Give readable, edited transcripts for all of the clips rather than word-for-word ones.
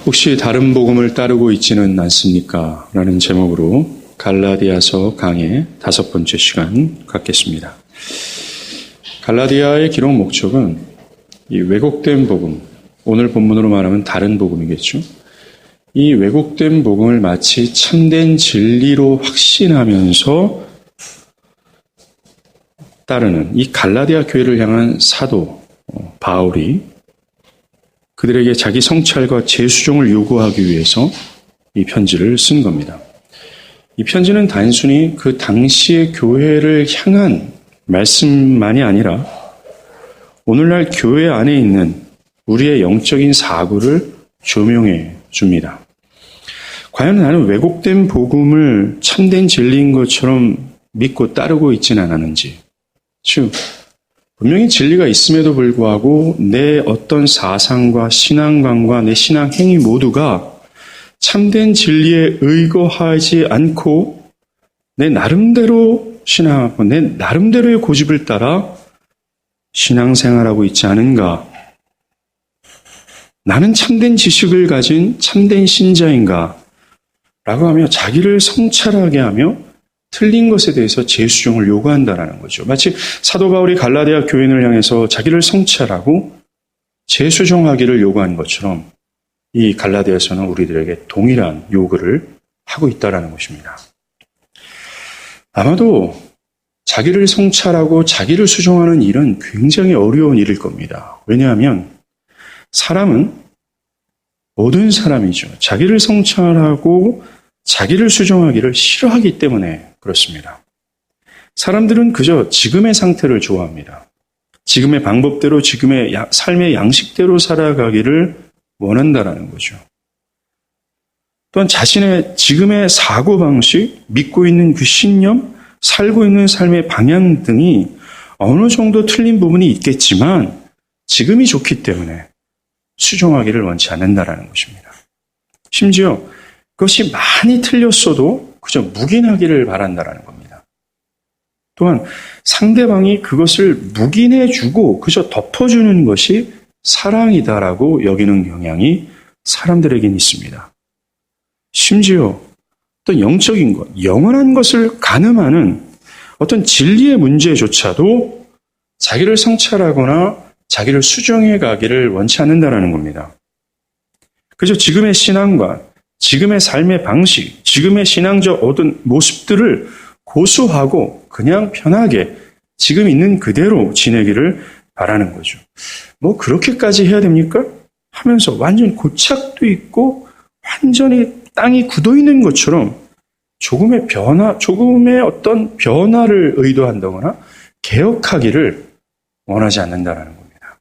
혹시 다른 복음을 따르고 있지는 않습니까? 라는 제목으로 갈라디아서 강의 5번째 시간 갖겠습니다. 갈라디아의 기록 목적은 이 왜곡된 복음, 오늘 본문으로 말하면 다른 복음이겠죠. 이 왜곡된 복음을 마치 참된 진리로 확신하면서 따르는 이 갈라디아 교회를 향한 사도 바울이 그들에게 자기 성찰과 재수종을 요구하기 위해서 이 편지를 쓴 겁니다. 이 편지는 단순히 그 당시의 교회를 향한 말씀만이 아니라 오늘날 교회 안에 있는 우리의 영적인 사고를 조명해 줍니다. 과연 나는 왜곡된 복음을 참된 진리인 것처럼 믿고 따르고 있지는 않았는지, 즉 분명히 진리가 있음에도 불구하고 내 어떤 사상과 신앙관과 내 신앙 행위 모두가 참된 진리에 의거하지 않고 내 나름대로 신앙하고 내 나름대로의 고집을 따라 신앙생활하고 있지 않은가? 나는 참된 지식을 가진 참된 신자인가? 라고 하며 자기를 성찰하게 하며 틀린 것에 대해서 재수종을 요구한다는 거죠. 마치 사도 바울이 갈라디아 교인을 향해서 자기를 성찰하고 재수종하기를 요구한 것처럼 이 갈라디아서는 우리들에게 동일한 요구를 하고 있다는 것입니다. 아마도 자기를 성찰하고 자기를 수종하는 일은 굉장히 어려운 일일 겁니다. 왜냐하면 모든 사람이죠. 자기를 성찰하고 자기를 수종하기를 싫어하기 때문에 그렇습니다. 사람들은 그저 지금의 상태를 좋아합니다. 지금의 방법대로 지금의 삶의 양식대로 살아가기를 원한다라는 거죠. 또한 자신의 지금의 사고방식, 믿고 있는 그 신념, 살고 있는 삶의 방향 등이 어느 정도 틀린 부분이 있겠지만 지금이 좋기 때문에 수종하기를 원치 않는다라는 것입니다. 심지어 그것이 많이 틀렸어도 그저 묵인하기를 바란다라는 겁니다. 또한 상대방이 그것을 묵인해주고 그저 덮어주는 것이 사랑이다라고 여기는 경향이 사람들에겐 있습니다. 심지어 어떤 영적인 것, 영원한 것을 가늠하는 어떤 진리의 문제조차도 자기를 성찰하거나 자기를 수정해 가기를 원치 않는다는 겁니다. 그저 지금의 신앙관, 지금의 삶의 방식, 지금의 신앙적 어떤 모습들을 고수하고 그냥 편하게 지금 있는 그대로 지내기를 바라는 거죠. 뭐 그렇게까지 해야 됩니까? 하면서 완전 고착도 있고 완전히 땅이 굳어 있는 것처럼 조금의 어떤 변화를 의도한다거나 개혁하기를 원하지 않는다는 겁니다.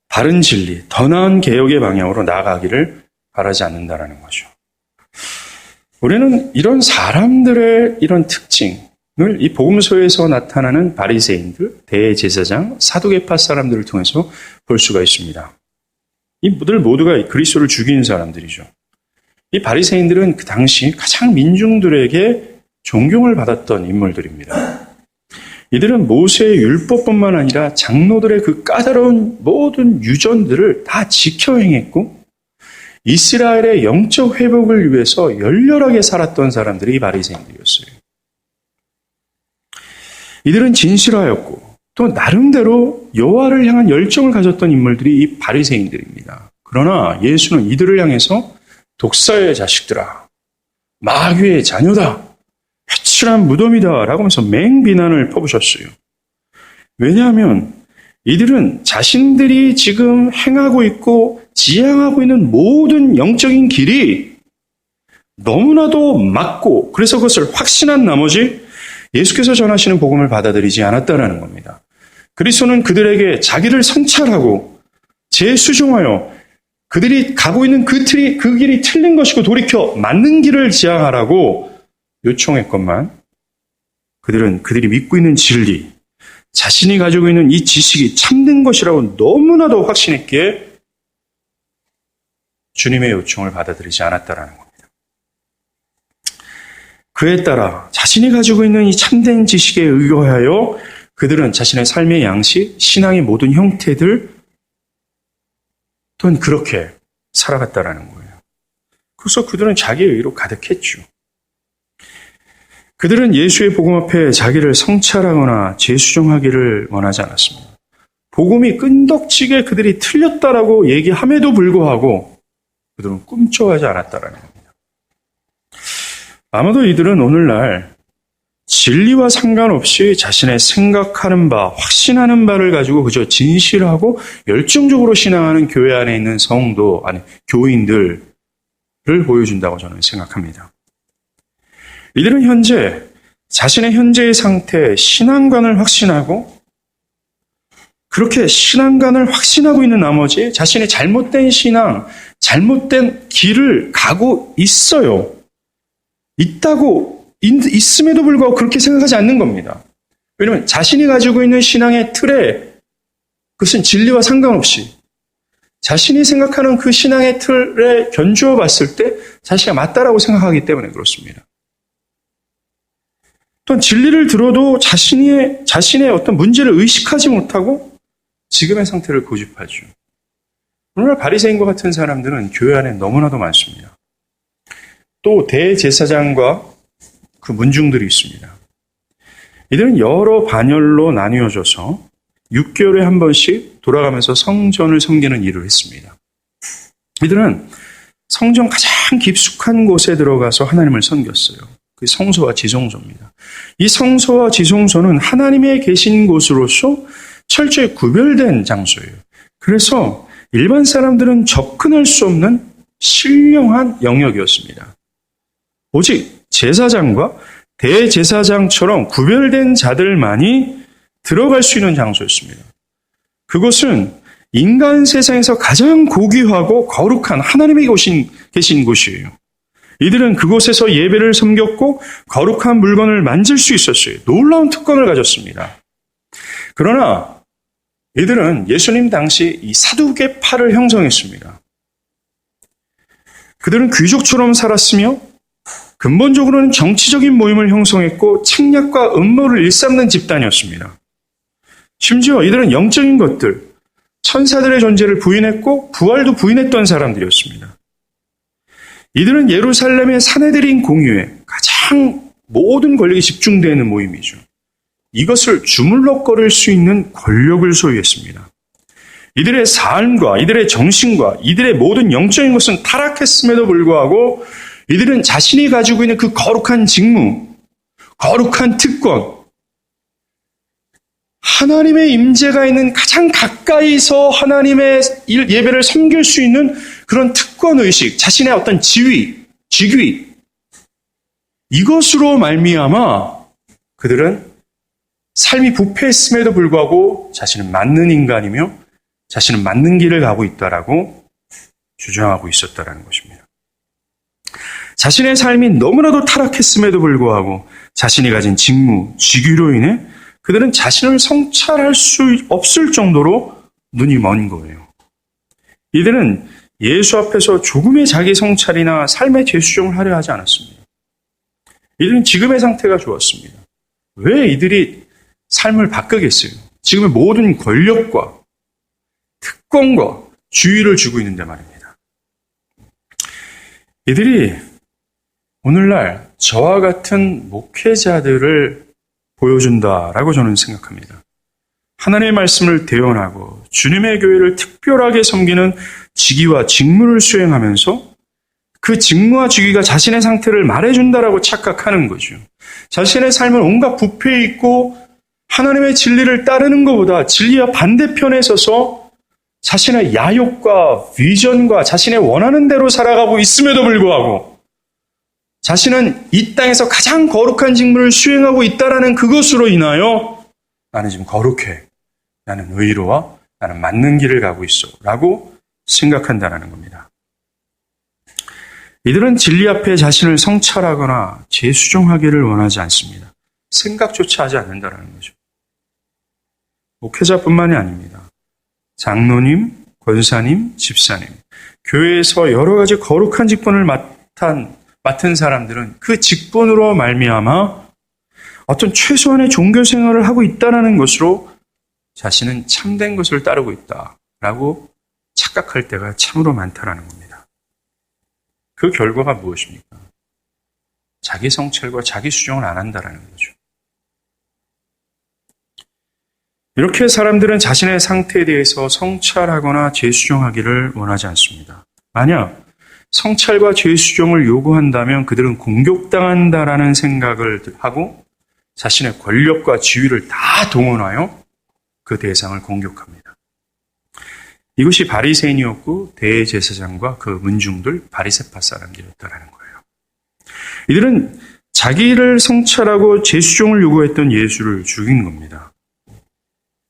바른 진리, 더 나은 개혁의 방향으로 나아가기를 바라지 않는다는 거죠. 우리는 이런 사람들의 이런 특징을 이 복음서에서 나타나는 바리새인들, 대제사장, 사두개파 사람들을 통해서 볼 수가 있습니다. 이들 모두가 그리스도를 죽인 사람들이죠. 이 바리새인들은 그 당시 가장 민중들에게 존경을 받았던 인물들입니다. 이들은 모세의 율법뿐만 아니라 장로들의 그 까다로운 모든 유전들을 다 지켜 행했고 이스라엘의 영적 회복을 위해서 열렬하게 살았던 사람들이 이 바리새인들이었어요. 이들은 진실하였고 또 나름대로 여호와를 향한 열정을 가졌던 인물들이 이 바리새인들입니다. 그러나 예수는 이들을 향해서 독사의 자식들아, 마귀의 자녀다, 회칠한 무덤이다 라고 하면서 맹비난을 퍼부셨어요. 왜냐하면 이들은 자신들이 지금 행하고 있고 지향하고 있는 모든 영적인 길이 너무나도 맞고 그래서 그것을 확신한 나머지 예수께서 전하시는 복음을 받아들이지 않았다라는 겁니다. 그리스도는 그들에게 자기를 성찰하고 재수종하여 그들이 가고 있는 그 길이 틀린 것이고 돌이켜 맞는 길을 지향하라고 요청했건만 그들이 믿고 있는 진리, 자신이 가지고 있는 이 지식이 참된 것이라고 너무나도 확신했기에 주님의 요청을 받아들이지 않았다라는 겁니다. 그에 따라 자신이 가지고 있는 이 참된 지식에 의거하여 그들은 자신의 삶의 양식, 신앙의 모든 형태들 또한 그렇게 살아갔다라는 거예요. 그래서 그들은 자기의 의로 가득했죠. 그들은 예수의 복음 앞에 자기를 성찰하거나 재수정하기를 원하지 않았습니다. 복음이 끈덕지게 그들이 틀렸다라고 얘기함에도 불구하고 그들은 꿈쩍하지 않았다라는 겁니다. 아마도 이들은 오늘날 진리와 상관없이 자신의 생각하는 바, 확신하는 바를 가지고 그저 진실하고 열정적으로 신앙하는 교회 안에 있는 성도, 아니 교인들을 보여준다고 저는 생각합니다. 이들은 현재 자신의 현재의 상태, 신앙관을 확신하고 그렇게 신앙관을 확신하고 있는 나머지 자신의 잘못된 신앙, 잘못된 길을 가고 있어요. 있음에도 불구하고 그렇게 생각하지 않는 겁니다. 왜냐하면 자신이 가지고 있는 신앙의 틀에 그것은 진리와 상관없이 자신이 생각하는 그 신앙의 틀에 견주어 봤을 때 자신이 맞다라고 생각하기 때문에 그렇습니다. 또한 진리를 들어도 자신의 어떤 문제를 의식하지 못하고 지금의 상태를 고집하죠. 오늘날 바리새인과 같은 사람들은 교회 안에 너무나도 많습니다. 또 대제사장과 그 문중들이 있습니다. 이들은 여러 반열로 나뉘어져서 6개월에 한 번씩 돌아가면서 성전을 섬기는 일을 했습니다. 이들은 성전 가장 깊숙한 곳에 들어가서 하나님을 섬겼어요. 그 성소와 지성소입니다. 이 성소와 지성소는 하나님의 계신 곳으로서 철저히 구별된 장소예요. 그래서 일반 사람들은 접근할 수 없는 신령한 영역이었습니다. 오직 제사장과 대제사장처럼 구별된 자들만이 들어갈 수 있는 장소였습니다. 그곳은 인간 세상에서 가장 고귀하고 거룩한 하나님의 계신 곳이에요. 이들은 그곳에서 예배를 섬겼고 거룩한 물건을 만질 수 있었어요. 놀라운 특권을 가졌습니다. 그러나 이들은 예수님 당시 이 사두개파를 형성했습니다. 그들은 귀족처럼 살았으며 근본적으로는 정치적인 모임을 형성했고 책략과 음모를 일삼는 집단이었습니다. 심지어 이들은 영적인 것들, 천사들의 존재를 부인했고 부활도 부인했던 사람들이었습니다. 이들은 예루살렘의 사내들인 공유에 가장 모든 권력이 집중되어 있는 모임이죠. 이것을 주물럭거릴 수 있는 권력을 소유했습니다. 이들의 삶과 이들의 정신과 이들의 모든 영적인 것은 타락했음에도 불구하고 이들은 자신이 가지고 있는 그 거룩한 직무, 거룩한 특권, 하나님의 임재가 있는 가장 가까이서 하나님의 예배를 섬길 수 있는 그런 특권의식, 자신의 어떤 지위, 직위, 이것으로 말미암아 그들은 삶이 부패했음에도 불구하고 자신은 맞는 인간이며 자신은 맞는 길을 가고 있다라고 주장하고 있었다라는 것입니다. 자신의 삶이 너무나도 타락했음에도 불구하고 자신이 가진 직무, 직위로 인해 그들은 자신을 성찰할 수 없을 정도로 눈이 먼 거예요. 이들은 예수 앞에서 조금의 자기 성찰이나 삶의 재수정을 하려 하지 않았습니다. 이들은 지금의 상태가 좋았습니다. 왜 이들이 삶을 바꾸겠어요? 지금의 모든 권력과 특권과 주의를 주고 있는데 말입니다. 이들이 오늘날 저와 같은 목회자들을 보여준다라고 저는 생각합니다. 하나님의 말씀을 대언하고 주님의 교회를 특별하게 섬기는 직위와 직무를 수행하면서 그 직무와 직위가 자신의 상태를 말해준다라고 착각하는 거죠. 자신의 삶은 온갖 부패에 있고 하나님의 진리를 따르는 것보다 진리와 반대편에 서서 자신의 야욕과 비전과 자신의 원하는 대로 살아가고 있음에도 불구하고 자신은 이 땅에서 가장 거룩한 직무를 수행하고 있다라는 그것으로 인하여 나는 지금 거룩해. 나는 의로워. 나는 맞는 길을 가고 있어. 라고 생각한다는 겁니다. 이들은 진리 앞에 자신을 성찰하거나 재수정하기를 원하지 않습니다. 생각조차 하지 않는다는 거죠. 목회자뿐만이 아닙니다. 장로님, 권사님, 집사님, 교회에서 여러 가지 거룩한 직분을 맡은 사람들은 그 직분으로 말미암아 어떤 최소한의 종교 생활을 하고 있다는 것으로 자신은 참된 것을 따르고 있다라고 착각할 때가 참으로 많다는 겁니다. 그 결과가 무엇입니까? 자기 성찰과 자기 수정을 안 한다라는 거죠. 이렇게 사람들은 자신의 상태에 대해서 성찰하거나 재수정하기를 원하지 않습니다. 만약 성찰과 재수정을 요구한다면 그들은 공격당한다라는 생각을 하고 자신의 권력과 지위를 다 동원하여 그 대상을 공격합니다. 이것이 바리새인이었고 대제사장과 그 문중들 바리새파 사람들이었다라는 거예요. 이들은 자기를 성찰하고 재수정을 요구했던 예수를 죽인 겁니다.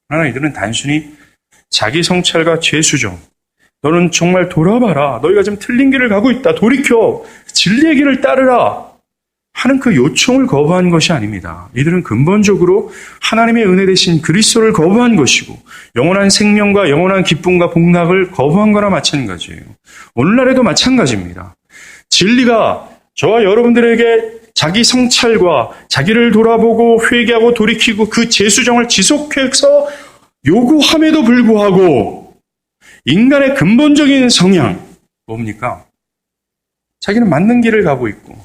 그러나 이들은 단순히 자기 성찰과 재수정, 너는 정말 돌아봐라, 너희가 지금 틀린 길을 가고 있다, 돌이켜, 진리의 길을 따르라 하는 그 요청을 거부한 것이 아닙니다. 이들은 근본적으로 하나님의 은혜 대신 그리스도를 거부한 것이고 영원한 생명과 영원한 기쁨과 복락을 거부한 거나 마찬가지예요. 오늘날에도 마찬가지입니다. 진리가 저와 여러분들에게 자기 성찰과 자기를 돌아보고 회개하고 돌이키고 그 재수정을 지속해서 요구함에도 불구하고 인간의 근본적인 성향 뭡니까? 자기는 맞는 길을 가고 있고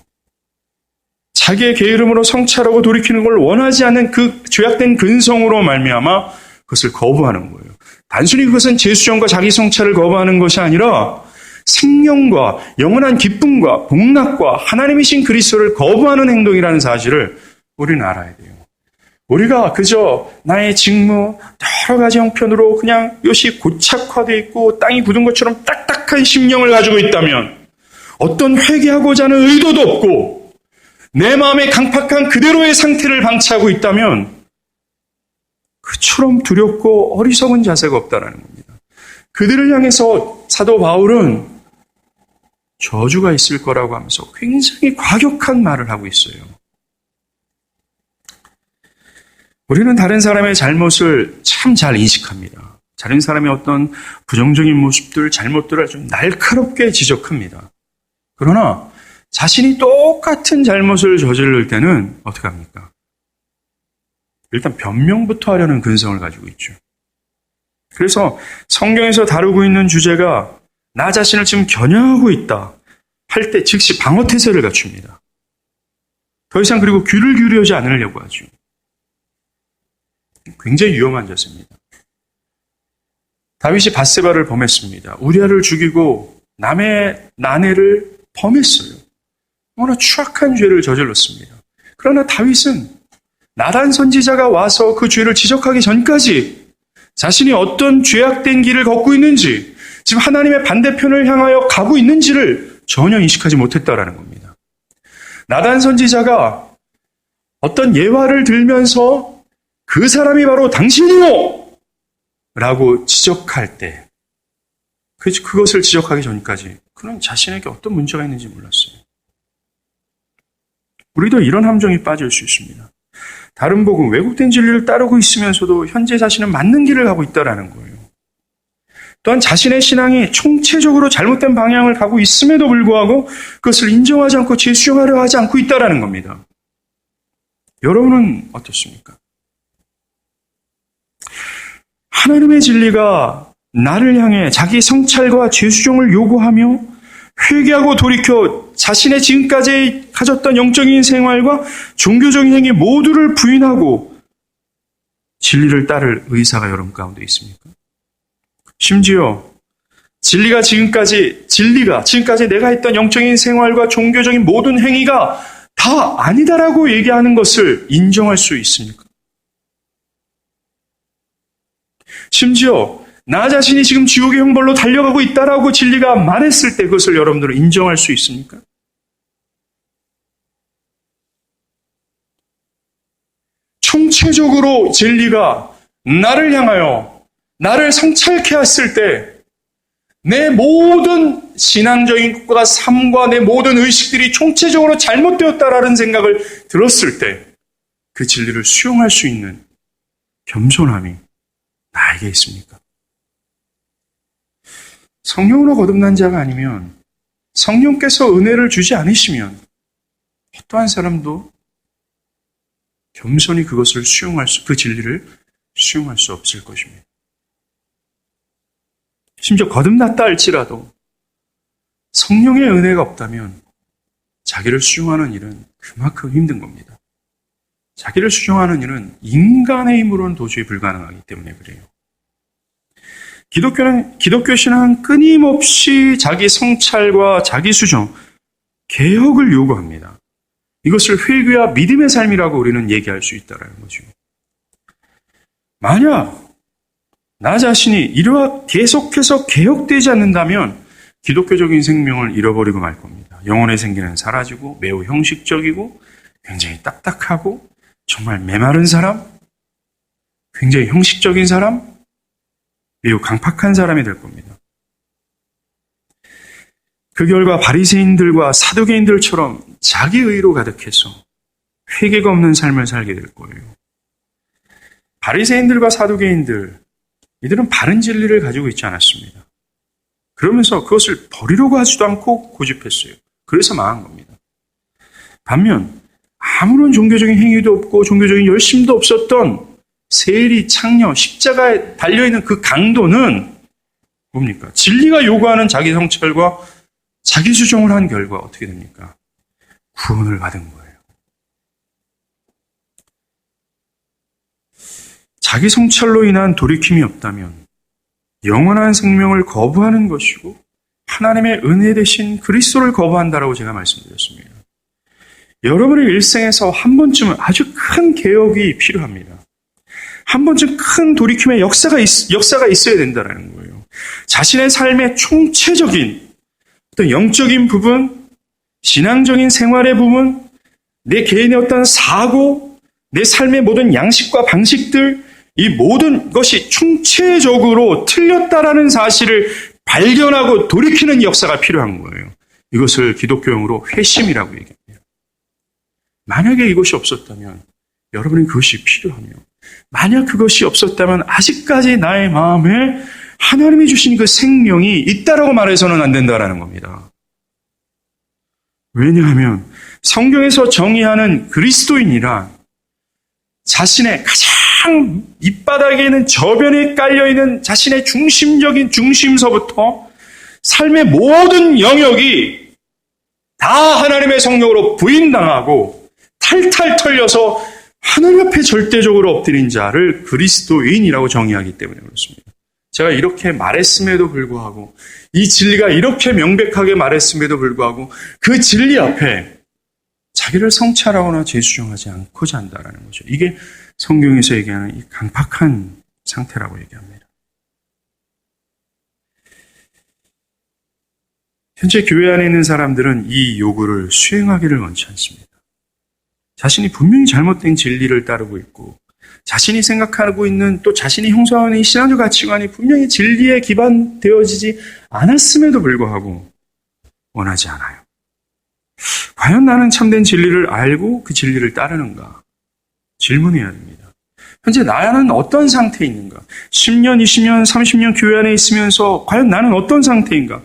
자기의 게으름으로 성찰하고 돌이키는 걸 원하지 않는 그 죄악된 근성으로 말미암아 그것을 거부하는 거예요. 단순히 그것은 재수정과 자기 성찰을 거부하는 것이 아니라 생명과 영원한 기쁨과 복락과 하나님이신 그리스도를 거부하는 행동이라는 사실을 우리는 알아야 돼요. 우리가 그저 나의 직무, 여러 가지 형편으로 그냥 이것이 고착화되어 있고 땅이 굳은 것처럼 딱딱한 심령을 가지고 있다면 어떤 회개하고자 하는 의도도 없고 내 마음의 강팍한 그대로의 상태를 방치하고 있다면 그처럼 두렵고 어리석은 자세가 없다는 겁니다. 그들을 향해서 사도 바울은 저주가 있을 거라고 하면서 굉장히 과격한 말을 하고 있어요. 우리는 다른 사람의 잘못을 참 잘 인식합니다. 다른 사람의 어떤 부정적인 모습들, 잘못들을 좀 날카롭게 지적합니다. 그러나 자신이 똑같은 잘못을 저지를 때는 어떻게 합니까? 일단 변명부터 하려는 근성을 가지고 있죠. 그래서 성경에서 다루고 있는 주제가 나 자신을 지금 겨냥하고 있다 할 때 즉시 방어태세를 갖춥니다. 더 이상 그리고 귀를 기울이지 않으려고 하죠. 굉장히 위험한 자세입니다. 다윗이 밧세바를 범했습니다. 우리아를 죽이고 남의 아내를 범했어요. 너무나 추악한 죄를 저질렀습니다. 그러나 다윗은 나단 선지자가 와서 그 죄를 지적하기 전까지 자신이 어떤 죄악된 길을 걷고 있는지, 지금 하나님의 반대편을 향하여 가고 있는지를 전혀 인식하지 못했다라는 겁니다. 나단 선지자가 어떤 예화를 들면서 그 사람이 바로 당신이요! 라고 지적할 때, 그것을 지적하기 전까지 그는 자신에게 어떤 문제가 있는지 몰랐어요. 우리도 이런 함정에 빠질 수 있습니다. 다른 복음, 왜곡된 진리를 따르고 있으면서도 현재 자신은 맞는 길을 가고 있다는 거예요. 또한 자신의 신앙이 총체적으로 잘못된 방향을 가고 있음에도 불구하고 그것을 인정하지 않고 재수정하려 하지 않고 있다는 겁니다. 여러분은 어떻습니까? 하나님의 진리가 나를 향해 자기 성찰과 재수정을 요구하며 회개하고 돌이켜 자신의 지금까지 가졌던 영적인 생활과 종교적인 행위 모두를 부인하고 진리를 따를 의사가 여러분 가운데 있습니까? 심지어 진리가 지금까지 내가 했던 영적인 생활과 종교적인 모든 행위가 다 아니다라고 얘기하는 것을 인정할 수 있습니까? 심지어 나 자신이 지금 지옥의 형벌로 달려가고 있다라고 진리가 말했을 때 그것을 여러분들은 인정할 수 있습니까? 총체적으로 진리가 나를 향하여 나를 성찰케 했을 때 내 모든 신앙적인 것과 삶과 내 모든 의식들이 총체적으로 잘못되었다라는 생각을 들었을 때 그 진리를 수용할 수 있는 겸손함이 나에게 있습니까? 성령으로 거듭난 자가 아니면, 성령께서 은혜를 주지 않으시면 어떠한 사람도 겸손히 그 진리를 수용할 수 없을 것입니다. 심지어 거듭났다 할지라도 성령의 은혜가 없다면 자기를 수종하는 일은 그만큼 힘든 겁니다. 자기를 수종하는 일은 인간의 힘으로는 도저히 불가능하기 때문에 그래요. 기독교 신앙은 끊임없이 자기 성찰과 자기 수정, 개혁을 요구합니다. 이것을 회개와 믿음의 삶이라고 우리는 얘기할 수 있다는 거죠. 만약 나 자신이 이러한 계속해서 개혁되지 않는다면 기독교적인 생명을 잃어버리고 말 겁니다. 영혼의 생기는 사라지고 매우 형식적이고 굉장히 딱딱하고 정말 메마른 사람, 굉장히 형식적인 사람, 매우 강팍한 사람이 될 겁니다. 그 결과 바리새인들과 사두개인들처럼 자기 의로 가득해서 회개가 없는 삶을 살게 될 거예요. 바리새인들과 사두개인들, 이들은 바른 진리를 가지고 있지 않았습니다. 그러면서 그것을 버리려고 하지도 않고 고집했어요. 그래서 망한 겁니다. 반면 아무런 종교적인 행위도 없고 종교적인 열심도 없었던 세리, 창녀, 십자가에 달려있는 그 강도는 뭡니까? 진리가 요구하는 자기 성찰과 자기 수정을 한 결과 어떻게 됩니까? 구원을 받은 거예요. 자기 성찰로 인한 돌이킴이 없다면 영원한 생명을 거부하는 것이고 하나님의 은혜 대신 그리스도를 거부한다라고 제가 말씀드렸습니다. 여러분의 일생에서 한 번쯤은 아주 큰 개혁이 필요합니다. 한 번쯤 큰 돌이킴의 역사가 있어야 된다는 거예요. 자신의 삶의 총체적인 어떤 영적인 부분, 신앙적인 생활의 부분, 내 개인의 어떤 사고, 내 삶의 모든 양식과 방식들, 이 모든 것이 총체적으로 틀렸다라는 사실을 발견하고 돌이키는 역사가 필요한 거예요. 이것을 기독교용으로 회심이라고 얘기합니다. 만약에 이것이 없었다면 여러분은 그것이 필요하며 만약 그것이 없었다면 아직까지 나의 마음에 하나님이 주신 그 생명이 있다라고 말해서는 안 된다라는 겁니다. 왜냐하면 성경에서 정의하는 그리스도인이란 자신의 가장 밑바닥에는 저변에 깔려있는 자신의 중심적인 중심서부터 삶의 모든 영역이 다 하나님의 성령으로 부인당하고 탈탈 털려서 하늘 앞에 절대적으로 엎드린 자를 그리스도인이라고 정의하기 때문에 그렇습니다. 제가 이렇게 말했음에도 불구하고 이 진리가 이렇게 명백하게 말했음에도 불구하고 그 진리 앞에 자기를 성찰하거나 재수정하지 않고자 한다는 거죠. 이게 성경에서 얘기하는 이 강팍한 상태라고 얘기합니다. 현재 교회 안에 있는 사람들은 이 요구를 수행하기를 원치 않습니다. 자신이 분명히 잘못된 진리를 따르고 있고 자신이 생각하고 있는 또 자신이 형성하는 이 신앙적 가치관이 분명히 진리에 기반되어지지 않았음에도 불구하고 원하지 않아요. 과연 나는 참된 진리를 알고 그 진리를 따르는가? 질문해야 됩니다. 현재 나는 어떤 상태에 있는가? 10년, 20년, 30년 교회 안에 있으면서 과연 나는 어떤 상태인가?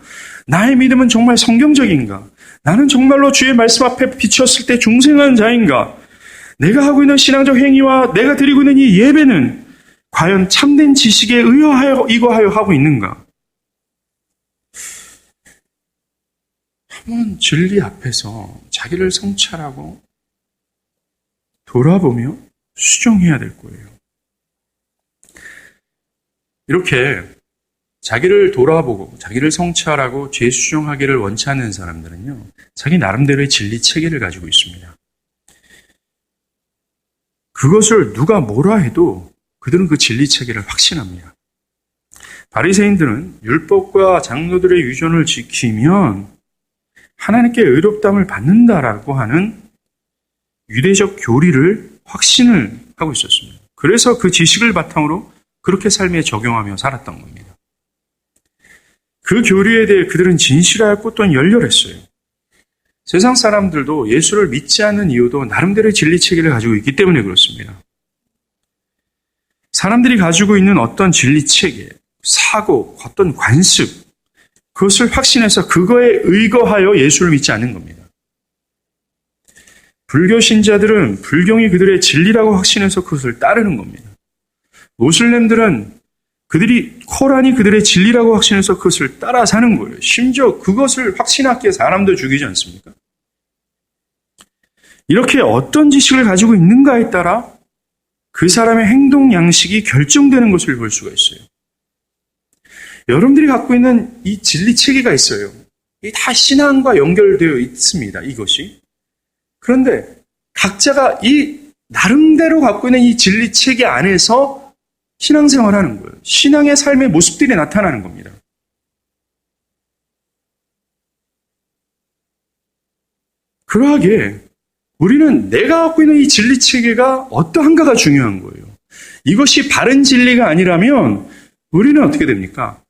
나의 믿음은 정말 성경적인가? 나는 정말로 주의 말씀 앞에 비쳤을 때 중생한 자인가? 내가 하고 있는 신앙적 행위와 내가 드리고 있는 이 예배는 과연 참된 지식에 의하여 이거하여 하고 있는가? 한번 진리 앞에서 자기를 성찰하고 돌아보며 수정해야 될 거예요. 이렇게 자기를 돌아보고 자기를 성찰하고 죄 수정하기를 원치 않는 사람들은요, 자기 나름대로의 진리 체계를 가지고 있습니다. 그것을 누가 뭐라 해도 그들은 그 진리 체계를 확신합니다. 바리새인들은 율법과 장로들의 유전을 지키면 하나님께 의롭다함을 받는다라고 하는 유대적 교리를 확신을 하고 있었습니다. 그래서 그 지식을 바탕으로 그렇게 삶에 적용하며 살았던 겁니다. 그 교리에 대해 그들은 진실하였고 또한 열렬했어요. 세상 사람들도 예수를 믿지 않는 이유도 나름대로의 진리 체계를 가지고 있기 때문에 그렇습니다. 사람들이 가지고 있는 어떤 진리 체계, 사고, 어떤 관습, 그것을 확신해서 그거에 의거하여 예수를 믿지 않는 겁니다. 불교 신자들은 불경이 그들의 진리라고 확신해서 그것을 따르는 겁니다. 모슬렘들은 그들이 코란이 그들의 진리라고 확신해서 그것을 따라 사는 거예요. 심지어 그것을 확신하기에 사람도 죽이지 않습니까? 이렇게 어떤 지식을 가지고 있는가에 따라 그 사람의 행동 양식이 결정되는 것을 볼 수가 있어요. 여러분들이 갖고 있는 이 진리 체계가 있어요. 이게 다 신앙과 연결되어 있습니다. 이것이. 그런데 각자가 이 나름대로 갖고 있는 이 진리 체계 안에서 신앙생활하는 거예요. 신앙의 삶의 모습들이 나타나는 겁니다. 그러하기에 우리는 내가 갖고 있는 이 진리 체계가 어떠한가가 중요한 거예요. 이것이 바른 진리가 아니라면 우리는 어떻게 됩니까?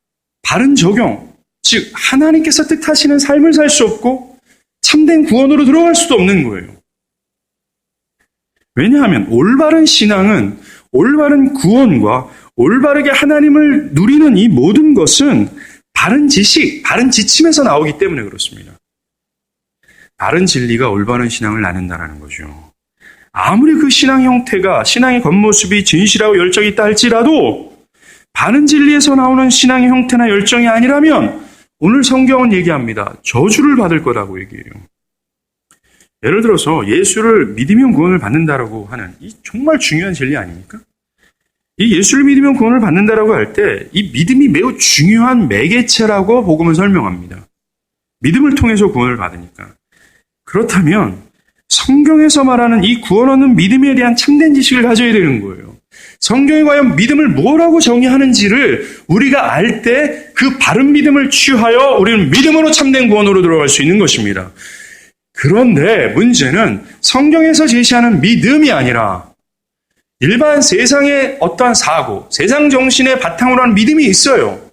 바른 적용, 즉 하나님께서 뜻하시는 삶을 살 수 없고 참된 구원으로 들어갈 수도 없는 거예요. 왜냐하면 올바른 신앙은 올바른 구원과 올바르게 하나님을 누리는 이 모든 것은 바른 지식, 바른 지침에서 나오기 때문에 그렇습니다. 바른 진리가 올바른 신앙을 낳는다는 거죠. 아무리 그 신앙 형태가, 신앙의 겉모습이 진실하고 열정이 있다 할지라도 바른 진리에서 나오는 신앙의 형태나 열정이 아니라면 오늘 성경은 얘기합니다. 저주를 받을 거라고 얘기해요. 예를 들어서 예수를 믿으면 구원을 받는다라고 하는 이 정말 중요한 진리 아닙니까? 이 예수를 믿으면 구원을 받는다라고 할 때 이 믿음이 매우 중요한 매개체라고 복음을 설명합니다. 믿음을 통해서 구원을 받으니까. 그렇다면 성경에서 말하는 이 구원 얻는 믿음에 대한 참된 지식을 가져야 되는 거예요. 성경이 과연 믿음을 뭐라고 정의하는지를 우리가 알 때 그 바른 믿음을 취하여 우리는 믿음으로 참된 구원으로 들어갈 수 있는 것입니다. 그런데 문제는 성경에서 제시하는 믿음이 아니라 일반 세상의 어떠한 사고, 세상 정신의 바탕으로 하는 믿음이 있어요.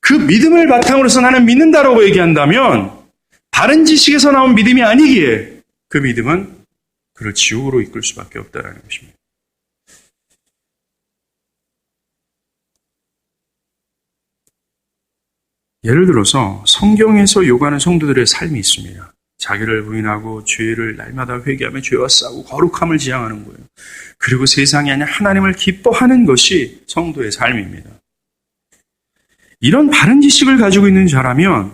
그 믿음을 바탕으로서 나는 믿는다라고 얘기한다면 바른 지식에서 나온 믿음이 아니기에 그 믿음은 그를 지옥으로 이끌 수밖에 없다는 것입니다. 예를 들어서 성경에서 요구하는 성도들의 삶이 있습니다. 자기를 부인하고 죄를 날마다 회개하며 죄와 싸우고 거룩함을 지향하는 거예요. 그리고 세상이 아닌 하나님을 기뻐하는 것이 성도의 삶입니다. 이런 바른 지식을 가지고 있는 자라면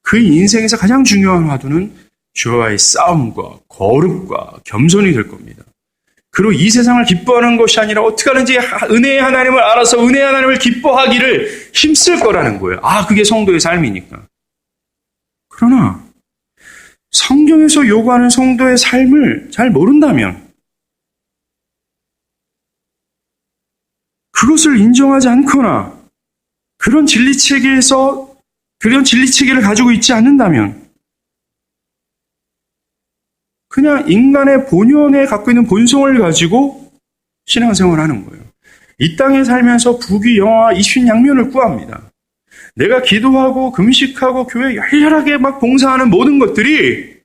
그 인생에서 가장 중요한 화두는 죄와의 싸움과 거룩과 겸손이 될 겁니다. 그리고 이 세상을 기뻐하는 것이 아니라 어떻게 하는지 은혜의 하나님을 알아서 은혜의 하나님을 기뻐하기를 힘쓸 거라는 거예요. 그게 성도의 삶이니까. 그러나 성경에서 요구하는 성도의 삶을 잘 모른다면 그것을 인정하지 않거나 그런 진리 체계를 가지고 있지 않는다면 그냥 인간의 본연에 갖고 있는 본성을 가지고 신앙생활을 하는 거예요. 이 땅에 살면서 부귀, 영화, 이순양면을 구합니다. 내가 기도하고 금식하고 교회 열렬하게 막 봉사하는 모든 것들이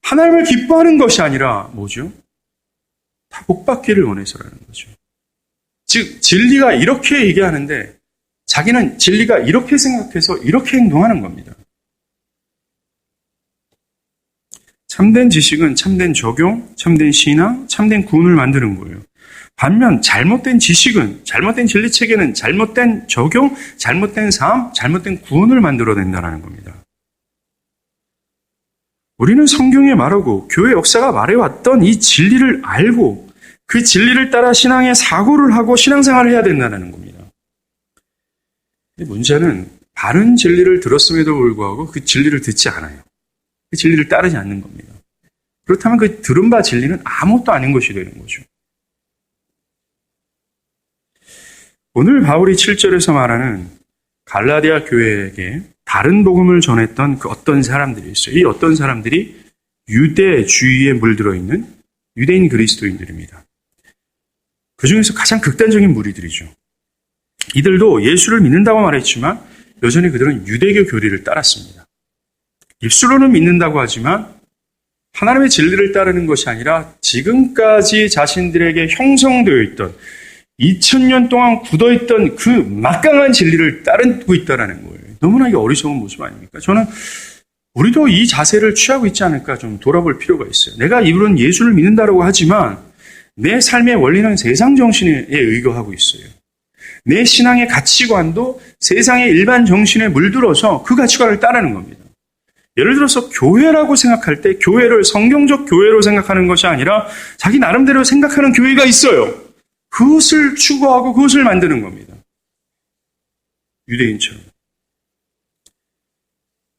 하나님을 기뻐하는 것이 아니라 뭐죠? 다 복받기를 원해서라는 거죠. 즉 진리가 이렇게 얘기하는데 자기는 진리가 이렇게 생각해서 이렇게 행동하는 겁니다. 참된 지식은 참된 적용, 참된 신앙, 참된 구원을 만드는 거예요. 반면 잘못된 지식은, 잘못된 진리체계는 잘못된 적용, 잘못된 삶, 잘못된 구원을 만들어낸다는 겁니다. 우리는 성경에 말하고 교회 역사가 말해왔던 이 진리를 알고 그 진리를 따라 신앙의 사고를 하고 신앙생활을 해야 된다는 겁니다. 문제는 바른 진리를 들었음에도 불구하고 그 진리를 듣지 않아요. 그 진리를 따르지 않는 겁니다. 그렇다면 그 들은 바 진리는 아무것도 아닌 것이 되는 거죠. 오늘 바울이 7절에서 말하는 갈라디아 교회에게 다른 복음을 전했던 그 어떤 사람들이 있어요. 이 어떤 사람들이 유대주의에 물들어 있는 유대인 그리스도인들입니다. 그 중에서 가장 극단적인 무리들이죠. 이들도 예수를 믿는다고 말했지만 여전히 그들은 유대교 교리를 따랐습니다. 입술로는 믿는다고 하지만 하나님의 진리를 따르는 것이 아니라 지금까지 자신들에게 형성되어 있던 2000년 동안 굳어있던 그 막강한 진리를 따르고 있다는 거예요. 너무나 이게 어리석은 모습 아닙니까? 저는 우리도 이 자세를 취하고 있지 않을까 좀 돌아볼 필요가 있어요. 내가 이분은 예수를 믿는다고 하지만 내 삶의 원리는 세상 정신에 의거하고 있어요. 내 신앙의 가치관도 세상의 일반 정신에 물들어서 그 가치관을 따르는 겁니다. 예를 들어서 교회라고 생각할 때 교회를 성경적 교회로 생각하는 것이 아니라 자기 나름대로 생각하는 교회가 있어요. 그것을 추구하고 그것을 만드는 겁니다. 유대인처럼.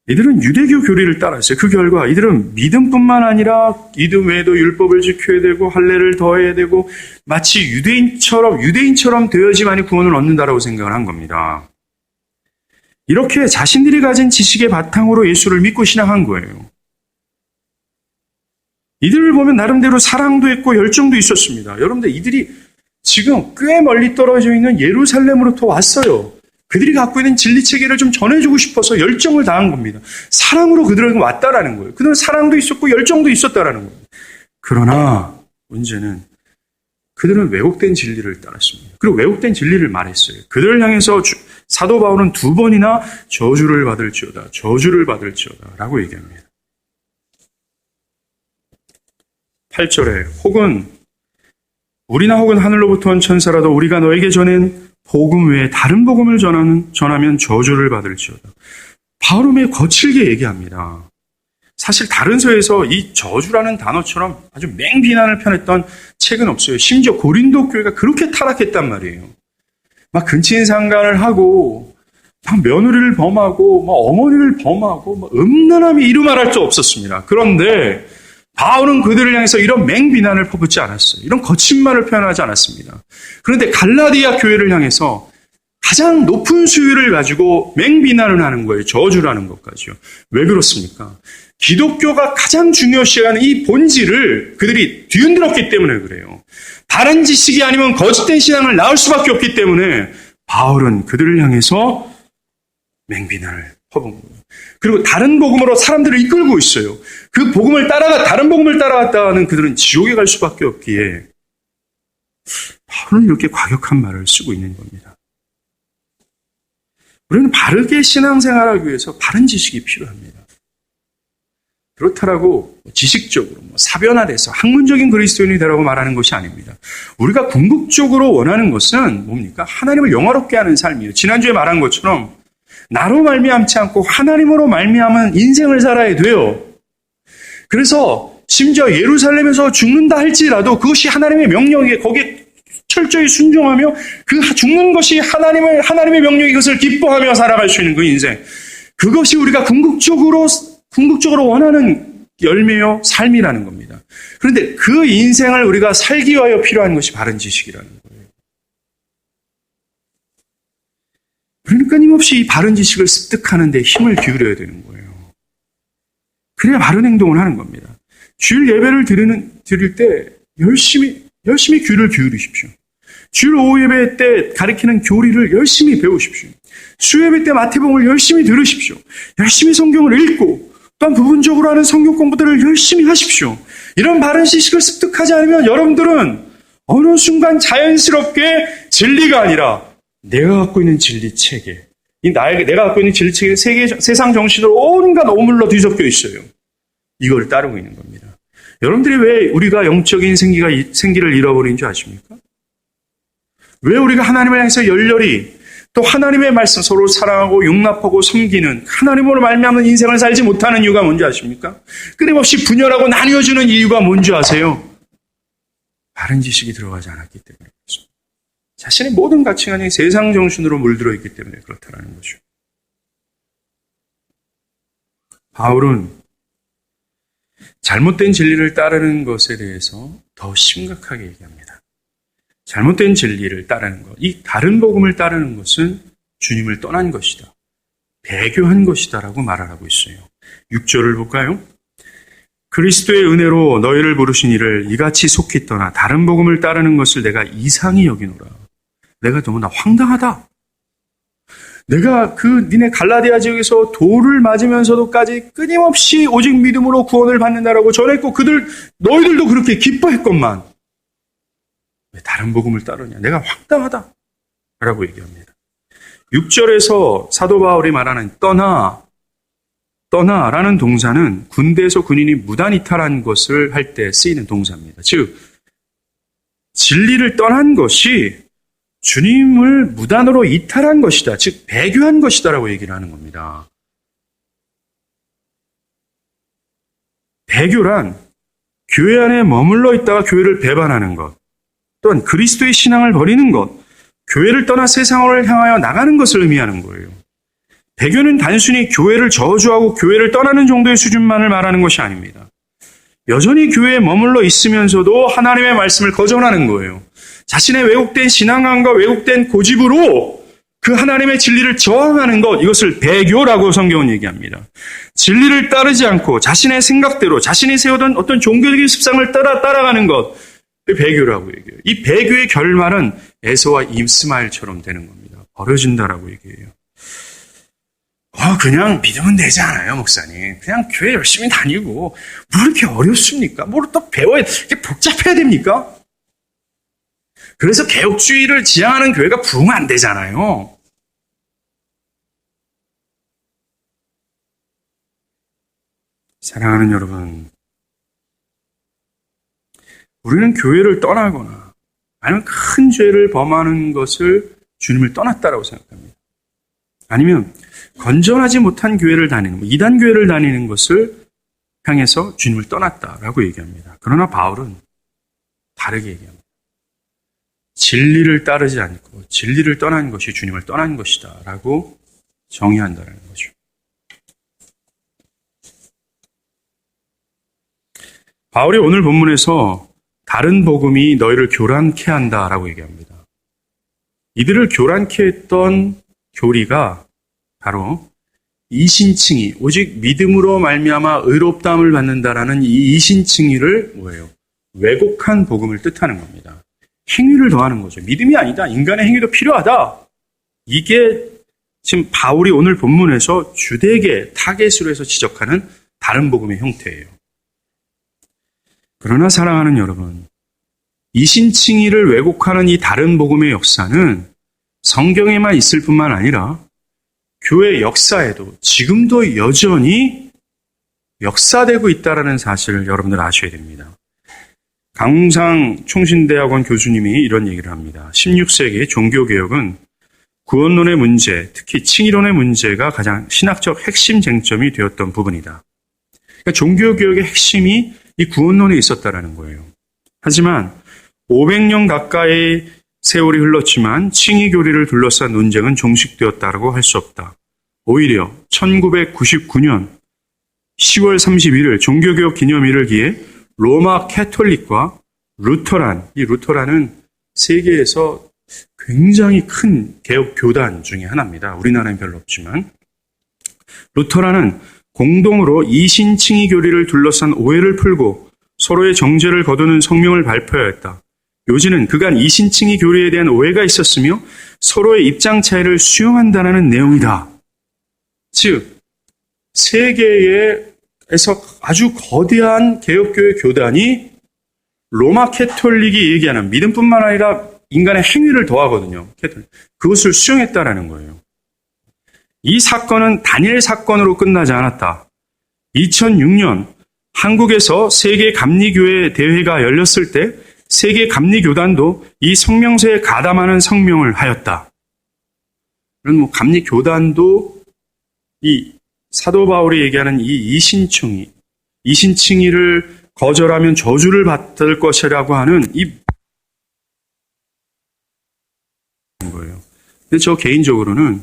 이들은 유대교 교리를 따랐어요. 그 결과 이들은 믿음뿐만 아니라 믿음 외에도 율법을 지켜야 되고 할례를 더해야 되고 마치 유대인처럼 되어야지만이 구원을 얻는다라고 생각을 한 겁니다. 이렇게 자신들이 가진 지식의 바탕으로 예수를 믿고 신앙한 거예요. 이들을 보면 나름대로 사랑도 있고 열정도 있었습니다. 여러분들 이들이 지금 꽤 멀리 떨어져 있는 예루살렘으로부터 왔어요. 그들이 갖고 있는 진리체계를 좀 전해주고 싶어서 열정을 다한 겁니다. 사랑으로 그들에게 왔다라는 거예요. 그들은 사랑도 있었고 열정도 있었다라는 거예요. 그러나 문제는 그들은 왜곡된 진리를 따랐습니다. 그리고 왜곡된 진리를 말했어요. 그들을 향해서 사도 바울은 2번이나 저주를 받을지어다 라고 얘기합니다. 8절에 혹은 하늘로부터 온 천사라도 우리가 너에게 전한 복음 외에 다른 복음을 전하면 저주를 받을지어다. 바울은 왜 거칠게 얘기합니다. 사실 다른 서에서 이 저주라는 단어처럼 아주 맹비난을 펴냈던 책은 없어요. 심지어 고린도 교회가 그렇게 타락했단 말이에요. 막 근친상간을 하고 막 며느리를 범하고 막 어머니를 범하고 막 음란함이 이루말할 수 없었습니다. 그런데 바울은 그들을 향해서 이런 맹비난을 퍼붓지 않았어요. 이런 거친 말을 표현하지 않았습니다. 그런데 갈라디아 교회를 향해서 가장 높은 수위를 가지고 맹비난을 하는 거예요. 저주라는 것까지요. 왜 그렇습니까? 기독교가 가장 중요시하는 이 본질을 그들이 뒤흔들었기 때문에 그래요. 다른 지식이 아니면 거짓된 신앙을 낳을 수밖에 없기 때문에 바울은 그들을 향해서 맹비난을 퍼붓는 거예요. 그리고 다른 복음으로 사람들을 이끌고 있어요. 그 복음을 다른 복음을 따라갔다가는 그들은 지옥에 갈 수밖에 없기에 바울은 이렇게 과격한 말을 쓰고 있는 겁니다. 우리는 바르게 신앙생활하기 위해서 바른 지식이 필요합니다. 그렇다라고 지식적으로 사변화돼서 학문적인 그리스도인이 되라고 말하는 것이 아닙니다. 우리가 궁극적으로 원하는 것은 뭡니까? 하나님을 영화롭게 하는 삶이에요. 지난주에 말한 것처럼 나로 말미암지 않고 하나님으로 말미암은 인생을 살아야 돼요. 그래서 심지어 예루살렘에서 죽는다 할지라도 그것이 하나님의 명령이에 거기에 철저히 순종하며 그 죽는 것이 하나님의 명령이 이것을 기뻐하며 살아갈 수 있는 그 인생. 그것이 우리가 궁극적으로 원하는 열매요 삶이라는 겁니다. 그런데 그 인생을 우리가 살기 위하여 필요한 것이 바른 지식이라는 거예요. 그러니까 끊임없이 이 바른 지식을 습득하는 데 힘을 기울여야 되는 거예요. 그래야 바른 행동을 하는 겁니다. 주일 예배를 드릴 때 열심히 귀를 기울이십시오. 주일 오후 예배 때 가르치는 교리를 열심히 배우십시오. 수예배 때 마태복음을 열심히 들으십시오. 열심히 성경을 읽고 또한 부분적으로 하는 성경 공부들을 열심히 하십시오. 이런 바른 지식을 습득하지 않으면 여러분들은 어느 순간 자연스럽게 진리가 아니라 내가 갖고 있는 진리 체계, 내가 갖고 있는 진리 체계, 세상 정신으로 온갖 오물러 뒤섞여 있어요. 이걸 따르고 있는 겁니다. 여러분들이 왜 우리가 영적인 생기를 잃어버린 줄 아십니까? 왜 우리가 하나님을 향해서 열렬히 또 하나님의 말씀 서로 사랑하고 용납하고 섬기는 하나님으로 말미암은 인생을 살지 못하는 이유가 뭔지 아십니까? 끊임없이 분열하고 나뉘어주는 이유가 뭔지 아세요? 바른 지식이 들어가지 않았기 때문에 그렇습니다. 자신의 모든 가치관이 세상 정신으로 물들어 있기 때문에 그렇다는 거죠. 바울은 잘못된 진리를 따르는 것에 대해서 더 심각하게 얘기합니다. 잘못된 진리를 따르는 것, 이 다른 복음을 따르는 것은 주님을 떠난 것이다. 배교한 것이다 라고 말을 하고 있어요. 6절을 볼까요? 그리스도의 은혜로 너희를 부르신 이를 이같이 속히 떠나 다른 복음을 따르는 것을 내가 이상히 여기노라. 내가 너무나 황당하다. 내가 니네 갈라디아 지역에서 돌을 맞으면서도까지 끊임없이 오직 믿음으로 구원을 받는다라고 전했고 너희들도 그렇게 기뻐했건만 왜 다른 복음을 따르냐? 내가 황당하다. 라고 얘기합니다. 6절에서 사도 바울이 말하는 떠나라는 동사는 군대에서 군인이 무단 이탈한 것을 할 때 쓰이는 동사입니다. 즉 진리를 떠난 것이 주님을 무단으로 이탈한 것이다. 즉 배교한 것이다라고 얘기를 하는 겁니다. 배교란 교회 안에 머물러 있다가 교회를 배반하는 것, 또한 그리스도의 신앙을 버리는 것, 교회를 떠나 세상을 향하여 나가는 것을 의미하는 거예요. 배교는 단순히 교회를 저주하고 교회를 떠나는 정도의 수준만을 말하는 것이 아닙니다. 여전히 교회에 머물러 있으면서도 하나님의 말씀을 거절하는 거예요. 자신의 왜곡된 신앙관과 왜곡된 고집으로 그 하나님의 진리를 저항하는 것, 이것을 배교라고 성경은 얘기합니다. 진리를 따르지 않고 자신의 생각대로 자신이 세우던 어떤 종교적인 습성을 따라가는 것, 그 배교라고 얘기해요. 이 배교의 결말은 에서와 이스마엘처럼 되는 겁니다. 버려진다라고 얘기해요. 그냥 믿으면 되지 않아요, 목사님. 그냥 교회 열심히 다니고 뭐 이렇게 어렵습니까? 뭘 또 배워야 이렇게 복잡해야 됩니까? 그래서 개혁주의를 지향하는 교회가 부흥 안 되잖아요. 사랑하는 여러분, 우리는 교회를 떠나거나 아니면 큰 죄를 범하는 것을 주님을 떠났다라고 생각합니다. 아니면 건전하지 못한 교회를 다니는, 이단 교회를 다니는 것을 향해서 주님을 떠났다라고 얘기합니다. 그러나 바울은 다르게 얘기합니다. 진리를 따르지 않고 진리를 떠난 것이 주님을 떠난 것이다 라고 정의한다는 거죠. 바울이 오늘 본문에서 다른 복음이 너희를 교란케 한다라고 얘기합니다. 이들을 교란케 했던 교리가 바로 이신칭의, 오직 믿음으로 말미암아 의롭다함을 받는다라는 이 이신칭의를 뭐예요? 왜곡한 복음을 뜻하는 겁니다. 행위를 더하는 거죠. 믿음이 아니다. 인간의 행위도 필요하다. 이게 지금 바울이 오늘 본문에서 주되게 타겟으로 해서 지적하는 다른 복음의 형태예요. 그러나 사랑하는 여러분, 이신칭의를 왜곡하는 이 다른 복음의 역사는 성경에만 있을 뿐만 아니라 교회 역사에도 지금도 여전히 역사되고 있다는 사실을 여러분들 아셔야 됩니다. 강웅상 총신대학원 교수님이 이런 얘기를 합니다. 16세기 종교개혁은 구원론의 문제, 특히 칭의론의 문제가 가장 신학적 핵심 쟁점이 되었던 부분이다. 그러니까 종교개혁의 핵심이 이 구원론에 있었다라는 거예요. 하지만 500년 가까이 세월이 흘렀지만 칭의 교리를 둘러싼 논쟁은 종식되었다고 할 수 없다. 오히려 1999년 10월 31일 종교개혁 기념일을 기해 로마 캐톨릭과 루터란, 이 루터란은 세계에서 굉장히 큰 개혁 교단 중에 하나입니다. 우리나라엔 별로 없지만 루터란은 공동으로 이신칭의 교리를 둘러싼 오해를 풀고 서로의 정죄를 거두는 성명을 발표하였다. 요지는 그간 이신칭의 교리에 대한 오해가 있었으며 서로의 입장 차이를 수용한다는 내용이다. 즉, 세계에서 아주 거대한 개혁교회 교단이 로마 캐톨릭이 얘기하는 믿음뿐만 아니라 인간의 행위를 더하거든요. 그것을 수용했다라는 거예요. 이 사건은 단일 사건으로 끝나지 않았다. 2006년 한국에서 세계 감리교회 대회가 열렸을 때 세계 감리교단도 이 성명서에 가담하는 성명을 하였다. 그럼 감리교단도 이 사도 바울이 얘기하는 이 이신칭의를 거절하면 저주를 받을 것이라고 하는 이 거예요. 근데 저 개인적으로는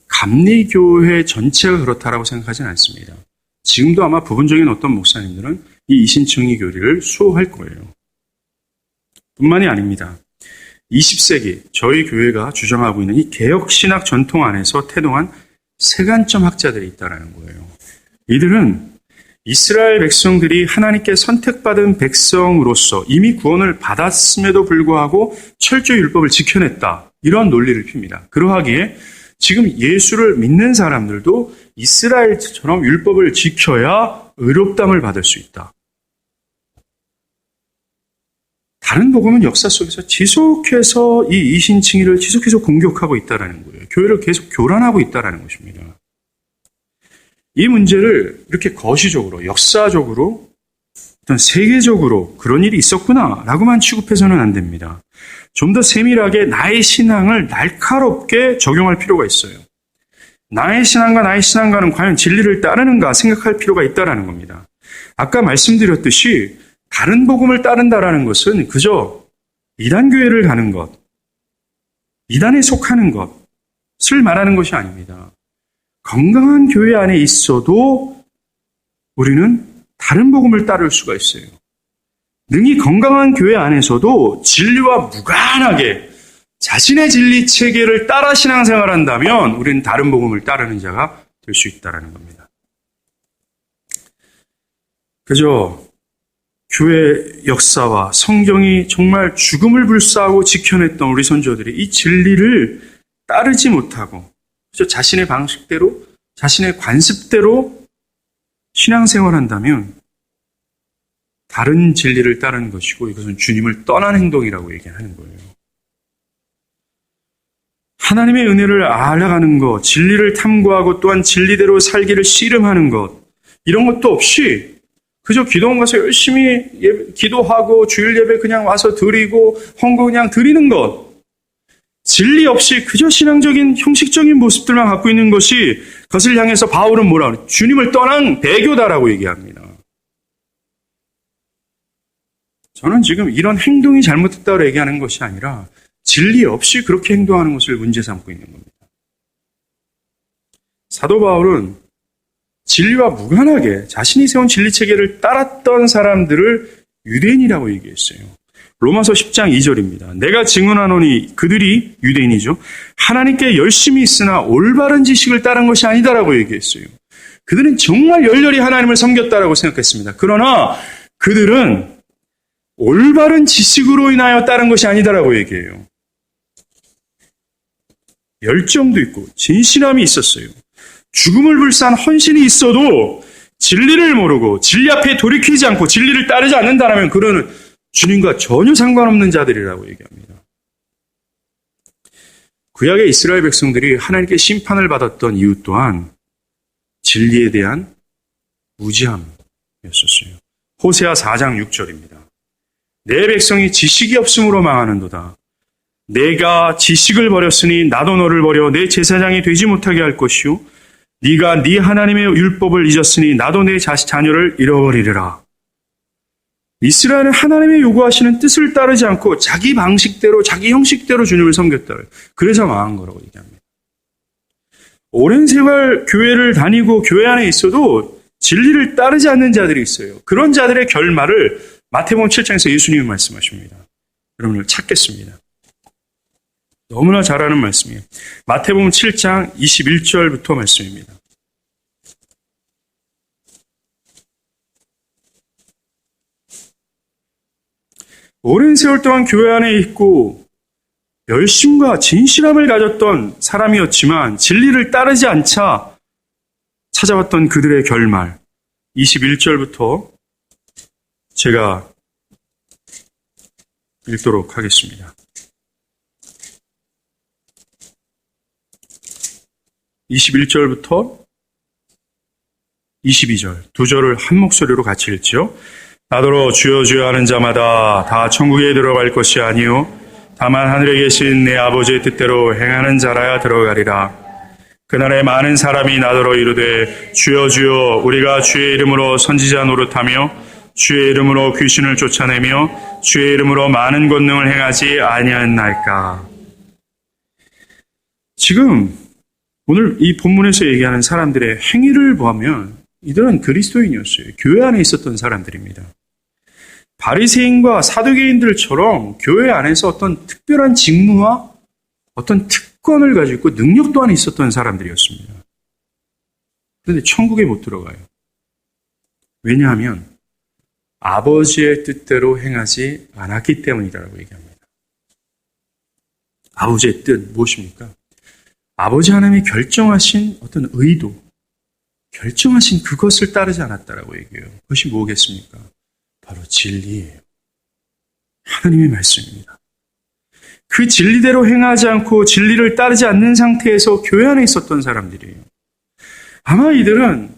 감리교회 전체가 그렇다라고 생각하지는 않습니다. 지금도 아마 부분적인 어떤 목사님들은 이 이신칭의 교리를 수호할 거예요. 뿐만이 아닙니다. 20세기 저희 교회가 주장하고 있는 이 개혁신학 전통 안에서 태동한 세간점 학자들이 있다는 거예요. 이들은 이스라엘 백성들이 하나님께 선택받은 백성으로서 이미 구원을 받았음에도 불구하고 철저히 율법을 지켜냈다. 이런 논리를 핍니다. 그러하기에 지금 예수를 믿는 사람들도 이스라엘처럼 율법을 지켜야 의롭다함을 받을 수 있다. 다른 복음은 역사 속에서 지속해서 이 이신칭의를 지속해서 공격하고 있다는 거예요. 교회를 계속 교란하고 있다는 것입니다. 이 문제를 이렇게 거시적으로, 역사적으로 어떤 세계적으로 그런 일이 있었구나라고만 취급해서는 안 됩니다. 좀 더 세밀하게 나의 신앙을 날카롭게 적용할 필요가 있어요. 나의 신앙과 나의 신앙과는 과연 진리를 따르는가 생각할 필요가 있다는 겁니다. 아까 말씀드렸듯이 다른 복음을 따른다라는 것은 그저 이단교회를 가는 것, 이단에 속하는 것을 말하는 것이 아닙니다. 건강한 교회 안에 있어도 우리는 다른 복음을 따를 수가 있어요. 능히 건강한 교회 안에서도 진리와 무관하게 자신의 진리 체계를 따라 신앙생활한다면 우리는 다른 복음을 따르는 자가 될 수 있다는 겁니다. 그저 교회 역사와 성경이 정말 죽음을 불사하고 지켜냈던 우리 선조들이 이 진리를 따르지 못하고 그저 자신의 방식대로, 자신의 관습대로 신앙생활한다면 다른 진리를 따르는 것이고 이것은 주님을 떠난 행동이라고 얘기하는 거예요. 하나님의 은혜를 알아가는 것, 진리를 탐구하고 또한 진리대로 살기를 씨름하는 것, 이런 것도 없이 그저 기도원 가서 열심히 기도하고 주일 예배 그냥 와서 드리고 헌금 그냥 드리는 것, 진리 없이 그저 신앙적인 형식적인 모습들만 갖고 있는 것이 그것을 향해서 바울은 뭐라 그래요? 주님을 떠난 배교다라고 얘기합니다. 저는 지금 이런 행동이 잘못됐다고 얘기하는 것이 아니라 진리 없이 그렇게 행동하는 것을 문제 삼고 있는 겁니다. 사도 바울은 진리와 무관하게 자신이 세운 진리 체계를 따랐던 사람들을 유대인이라고 얘기했어요. 로마서 10장 2절입니다. 내가 증언하노니 그들이 유대인이죠. 하나님께 열심히 있으나 올바른 지식을 따른 것이 아니다라고 얘기했어요. 그들은 정말 열렬히 하나님을 섬겼다라고 생각했습니다. 그러나 그들은 올바른 지식으로 인하여 따른 것이 아니다라고 얘기해요. 열정도 있고 진실함이 있었어요. 죽음을 불사한 헌신이 있어도 진리를 모르고 진리 앞에 돌이키지 않고 진리를 따르지 않는다면 그들은 주님과 전혀 상관없는 자들이라고 얘기합니다. 구약의 이스라엘 백성들이 하나님께 심판을 받았던 이유 또한 진리에 대한 무지함이었었어요. 호세아 4장 6절입니다. 내 백성이 지식이 없음으로 망하는도다. 내가 지식을 버렸으니 나도 너를 버려 내 제사장이 되지 못하게 할 것이요 네가 네 하나님의 율법을 잊었으니 나도 내 자녀를 잃어버리리라. 이스라엘은 하나님의 요구하시는 뜻을 따르지 않고 자기 방식대로 자기 형식대로 주님을 섬겼다. 그래서 망한 거라고 얘기합니다. 오랜 세월 교회를 다니고 교회 안에 있어도 진리를 따르지 않는 자들이 있어요. 그런 자들의 결말을 마태복음 7장에서 예수님이 말씀하십니다. 여러분을 찾겠습니다. 너무나 잘 아는 말씀이에요. 마태복음 7장 21절부터 말씀입니다. 오랜 세월 동안 교회 안에 있고 열심과 진실함을 가졌던 사람이었지만 진리를 따르지 않자 찾아왔던 그들의 결말 21절부터 제가 읽도록 하겠습니다. 21절부터 22절 두 절을 한 목소리로 같이 읽지요. 나더러 주여 주여 하는 자마다 다 천국에 들어갈 것이 아니요 다만 하늘에 계신 내 아버지의 뜻대로 행하는 자라야 들어가리라. 그날에 많은 사람이 나더러 이르되 주여 주여 우리가 주의 이름으로 선지자 노릇하며 주의 이름으로 귀신을 쫓아내며 주의 이름으로 많은 권능을 행하지 아니하였나이까. 지금 오늘 이 본문에서 얘기하는 사람들의 행위를 보면 이들은 그리스도인이었어요. 교회 안에 있었던 사람들입니다. 바리새인과 사두개인들처럼 교회 안에서 어떤 특별한 직무와 어떤 특권을 가지고 있고 능력 또한 있었던 사람들이었습니다. 그런데 천국에 못 들어가요. 왜냐하면 아버지의 뜻대로 행하지 않았기 때문이라고 얘기합니다. 아버지의 뜻 무엇입니까? 아버지 하나님이 결정하신 어떤 의도, 결정하신 그것을 따르지 않았다라고 얘기해요. 그것이 뭐겠습니까? 바로 진리예요. 하나님의 말씀입니다. 그 진리대로 행하지 않고 진리를 따르지 않는 상태에서 교회 안에 있었던 사람들이에요. 아마 이들은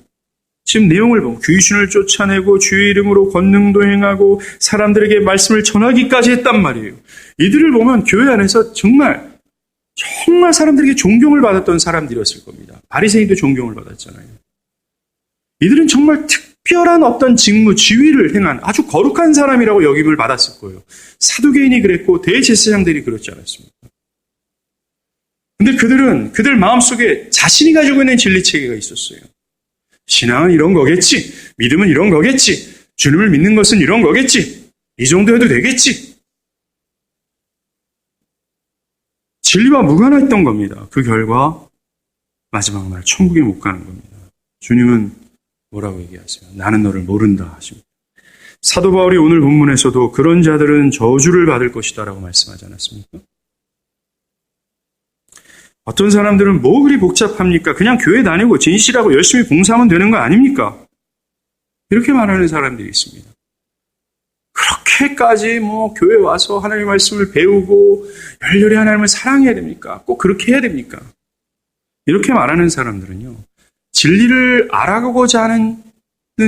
지금 내용을 보면 귀신을 쫓아내고 주의 이름으로 권능도 행하고 사람들에게 말씀을 전하기까지 했단 말이에요. 이들을 보면 교회 안에서 정말 사람들에게 존경을 받았던 사람들이었을 겁니다. 바리새인도 존경을 받았잖아요. 이들은 정말 특별한 어떤 직무, 지위를 행한 아주 거룩한 사람이라고 여김을 받았을 거예요. 사두개인이 그랬고 대제사장들이 그렇지 않았습니까? 근데 그들 마음속에 자신이 가지고 있는 진리체계가 있었어요. 신앙은 이런 거겠지. 믿음은 이런 거겠지. 주님을 믿는 것은 이런 거겠지. 이 정도 해도 되겠지. 진리와 무관했던 겁니다. 그 결과 마지막 날 천국에 못 가는 겁니다. 주님은 뭐라고 얘기하세요? 나는 너를 모른다 하십니다. 사도 바울이 오늘 본문에서도 그런 자들은 저주를 받을 것이다 라고 말씀하지 않았습니까? 어떤 사람들은 뭐 그리 복잡합니까? 그냥 교회 다니고 진실하고 열심히 봉사하면 되는 거 아닙니까? 이렇게 말하는 사람들이 있습니다. 그렇게까지 교회 와서 하나님의 말씀을 배우고 열렬히 하나님을 사랑해야 됩니까? 꼭 그렇게 해야 됩니까? 이렇게 말하는 사람들은요, 진리를 알아가고자 하는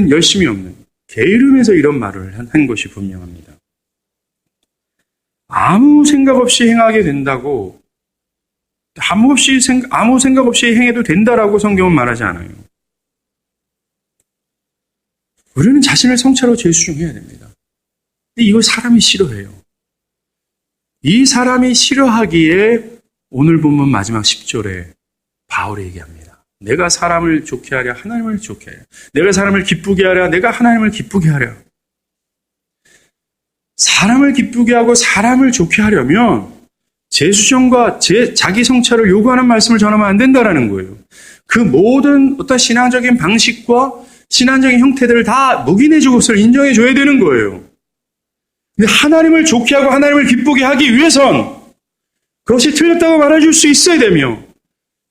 열심이 없는 게으름에서 이런 말을 한 것이 분명합니다. 아무 생각 없이 행하게 된다고, 아무 생각 없이 행해도 된다라고 성경은 말하지 않아요. 우리는 자신을 성찰하고 재수정해야 됩니다. 근데 이걸 사람이 싫어해요. 이 사람이 싫어하기에 오늘 본문 마지막 10절에 바울이 얘기합니다. 내가 사람을 좋게 하랴 하나님을 좋게 하랴. 내가 사람을 기쁘게 하랴 내가 하나님을 기쁘게 하랴. 사람을 기쁘게 하고 사람을 좋게 하려면 재수정과 자기 성찰을 요구하는 말씀을 전하면 안 된다라는 거예요. 그 모든 어떤 신앙적인 방식과 신앙적인 형태들을 다 묵인해주고 그것을 인정해줘야 되는 거예요. 근데 하나님을 좋게 하고 하나님을 기쁘게 하기 위해선 그것이 틀렸다고 말해줄 수 있어야 되며,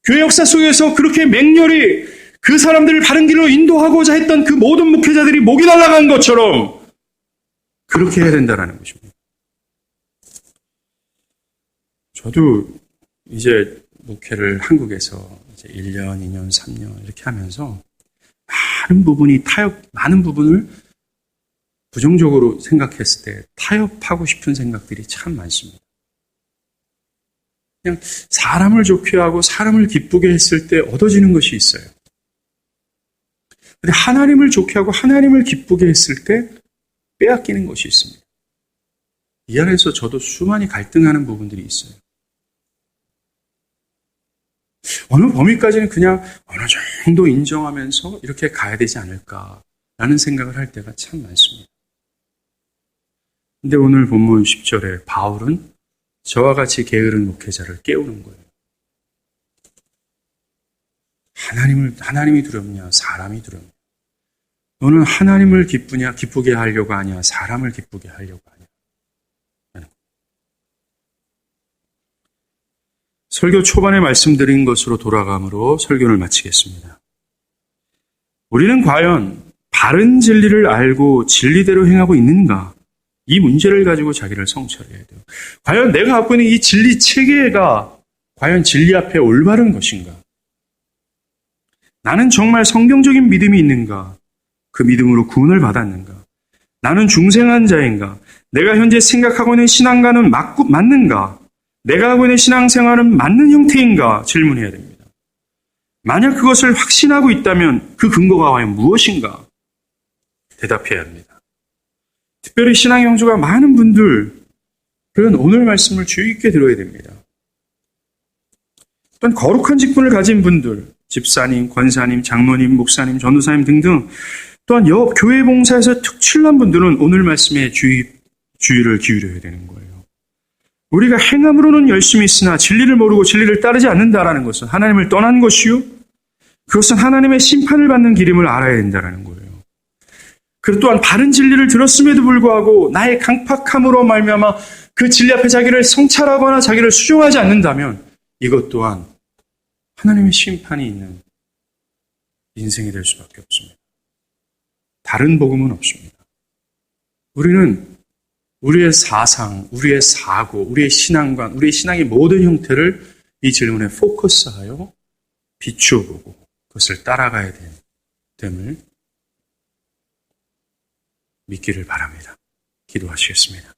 교회 역사 속에서 그렇게 맹렬히 그 사람들을 바른 길로 인도하고자 했던 그 모든 목회자들이 목이 날아간 것처럼 그렇게 해야 된다는 것입니다. 저도 이제 목회를 한국에서 이제 1년, 2년, 3년 이렇게 하면서 많은 부분을 부정적으로 생각했을 때 타협하고 싶은 생각들이 참 많습니다. 그냥 사람을 좋게 하고 사람을 기쁘게 했을 때 얻어지는 것이 있어요. 근데 하나님을 좋게 하고 하나님을 기쁘게 했을 때 빼앗기는 것이 있습니다. 이 안에서 저도 수많이 갈등하는 부분들이 있어요. 어느 범위까지는 그냥 어느 정도 인정하면서 이렇게 가야 되지 않을까라는 생각을 할 때가 참 많습니다. 근데 오늘 본문 10절에 바울은 저와 같이 게으른 목회자를 깨우는 거예요. 하나님이 두렵냐, 사람이 두렵냐. 너는 하나님을 기쁘게 하려고 하냐, 사람을 기쁘게 하려고 하냐. 설교 초반에 말씀드린 것으로 돌아감으로 설교를 마치겠습니다. 우리는 과연 바른 진리를 알고 진리대로 행하고 있는가? 이 문제를 가지고 자기를 성찰해야 돼요. 과연 내가 갖고 있는 이 진리 체계가 과연 진리 앞에 올바른 것인가? 나는 정말 성경적인 믿음이 있는가? 그 믿음으로 구원을 받았는가? 나는 중생한 자인가? 내가 현재 생각하고 있는 신앙과는 맞는가? 내가 하고 있는 신앙생활은 맞는 형태인가? 질문해야 됩니다. 만약 그것을 확신하고 있다면 그 근거가 과연 무엇인가? 대답해야 합니다. 특별히 신앙 영주가 많은 분들은 오늘 말씀을 주의 깊게 들어야 됩니다. 또한 거룩한 직분을 가진 분들, 집사님, 권사님, 장로님, 목사님, 전도사님 등등, 또한 교회 봉사에서 특출난 분들은 오늘 말씀에 주의를 기울여야 되는 거예요. 우리가 행함으로는 열심히 있으나 진리를 모르고 진리를 따르지 않는다라는 것은 하나님을 떠난 것이요, 그것은 하나님의 심판을 받는 길임을 알아야 된다는 거예요. 그리고 또한 바른 진리를 들었음에도 불구하고 나의 강팍함으로 말미암아 그 진리 앞에 자기를 성찰하거나 자기를 수종하지 않는다면 이것 또한 하나님의 심판이 있는 인생이 될 수밖에 없습니다. 다른 복음은 없습니다. 우리는 우리의 사상, 우리의 사고, 우리의 신앙관, 우리의 신앙의 모든 형태를 이 질문에 포커스하여 비추어보고 그것을 따라가야 됨을 믿기를 바랍니다. 기도하시겠습니다.